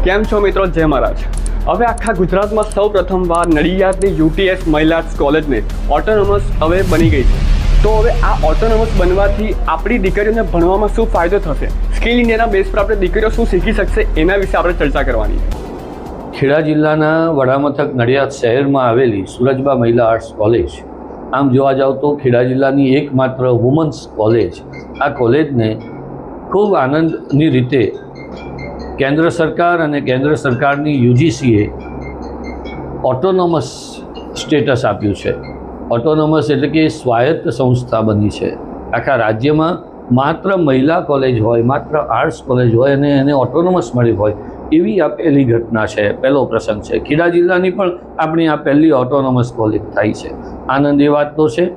કેમ છો મિત્રો? જય મહારાજ। હવે આખા ગુજરાતમાં સૌ પ્રથમવાર નડિયાદની યુટીએસ મહિલા કોલેજને ઓટોનોમસ હવે બની ગઈ છે। તો હવે આ ઓટોનોમસ બનવાથી આપણી દીકરીઓને ભણવામાં શું ફાયદો થશે, સ્કિલ ઇન્ડિયાના બેઝ પર આપણે દીકરીઓ શું શીખી શકશે, એના વિશે આપણે ચર્ચા કરવાની છે। ખેડા જિલ્લાના વડામથક નડિયાદ શહેરમાં આવેલી સુરજબા મહિલા આર્ટ્સ કોલેજ આમ જોવા જાવ તો ખેડા જિલ્લાની એકમાત્ર વુમન્સ કોલેજ। આ કોલેજને ખૂબ આનંદની રીતે કેન્દ્ર સરકાર અને કેન્દ્ર સરકારની યુજીસીએ ઓટોનોમસ સ્ટેટસ આપ્યું છે। ઓટોનોમસ એટલે કે સ્વાયત્ત સંસ્થા બની છે। આખા રાજ્યમાં માત્ર મહિલા કોલેજ હોય, માત્ર આર્ટ્સ કોલેજ હોય અને એને ઓટોનોમસ મળી હોય એવી આ પહેલી ઘટના છે, પહેલો પ્રસંગ છે। ખેડા જિલ્લાની પણ આપણી આ પહેલી ઓટોનોમસ કોલેજ થાય છે। આનંદ એ વાત તો છે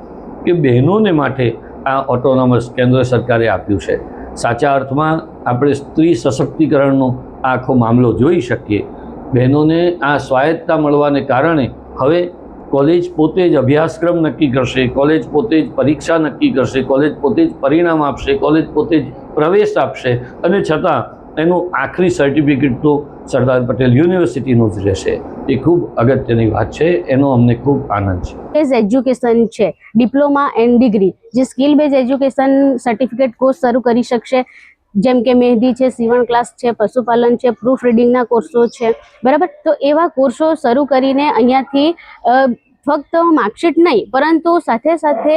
કે બહેનોને માટે આ ઓટોનોમસ કેન્દ્ર સરકારે આપ્યું છે। સાચા અર્થમાં આપણે સ્ત્રી સશક્તિકરણનો આખો મામલો જોઈ શકીએ। બહેનોને આ સ્વાયત્તતા મળવાને કારણે હવે કોલેજ પોતે જ અભ્યાસક્રમ નક્કી કરશે, કોલેજ પોતે જ પરીક્ષા નક્કી કરશે, કોલેજ પોતે જ પરિણામ આપશે, કોલેજ પોતે જ પ્રવેશ આપશે અને છતાં એનું આખરી સર્ટિફિકેટ તો સરદાર પટેલ યુનિવર્સિટીનું જ રહેશે। એ ખૂબ અગત્યની વાત છે, એનો અમને ખૂબ આનંદ છે। બેઝ એજ્યુકેશન છે, ડિપ્લોમા એન્ડ ડિગ્રી, જે skill base education certificate course શરૂ કરી શકશે, જેમ કે મહેંદી છે, સીવણ ક્લાસ છે, પશુપાલન છે, પ્રૂફ રીડિંગના કોર્સો છે, બરાબર। તો એવા કોર્સો શરૂ કરીને અહીંયાથી ફક્ત માર્કશીટ નહીં પરંતુ સાથે સાથે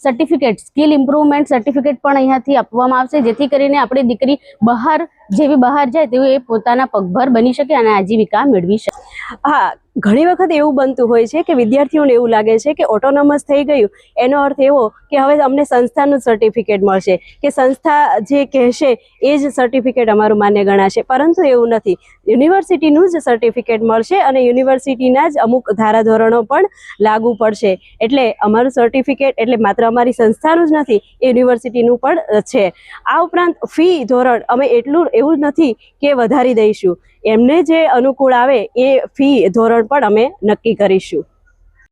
સર્ટિફિકેટ, સ્કિલ ઇમ્પ્રુવમેન્ટ સર્ટિફિકેટ પણ અહીંયાથી આપવામાં આવશે, જેથી કરીને આપણી દીકરી બહાર જાય તેવું એ પોતાના પગભર બની શકે અને આજીવિકા મેળવી શકે। હા, ઘણી વખત એવું બનતું હોય છે કે વિદ્યાર્થીઓને એવું લાગે છે કે ઓટોનોમસ થઈ ગયું એનો અર્થ એવો કે હવે અમને સંસ્થાનું સર્ટિફિકેટ મળશે કે સંસ્થા જે કહેશે એ જ સર્ટિફિકેટ અમારું માન્ય ગણાશે, પરંતુ એવું નથી। યુનિવર્સિટીનું જ સર્ટિફિકેટ મળશે અને યુનિવર્સિટીના જ અમુક ધારાધોરણો પણ લાગુ પડશે। એટલે અમારું સર્ટિફિકેટ એટલે માત્ર અમારી સંસ્થાનું જ નથી, એ યુનિવર્સિટીનું પણ છે। આ ઉપરાંત ફી ધોરણ અમે એવું નથી કે વધારી દઈશું, એમને જે અનુકૂળ આવે એ ફી ધોરણ પણ અમે નક્કી કરીશું।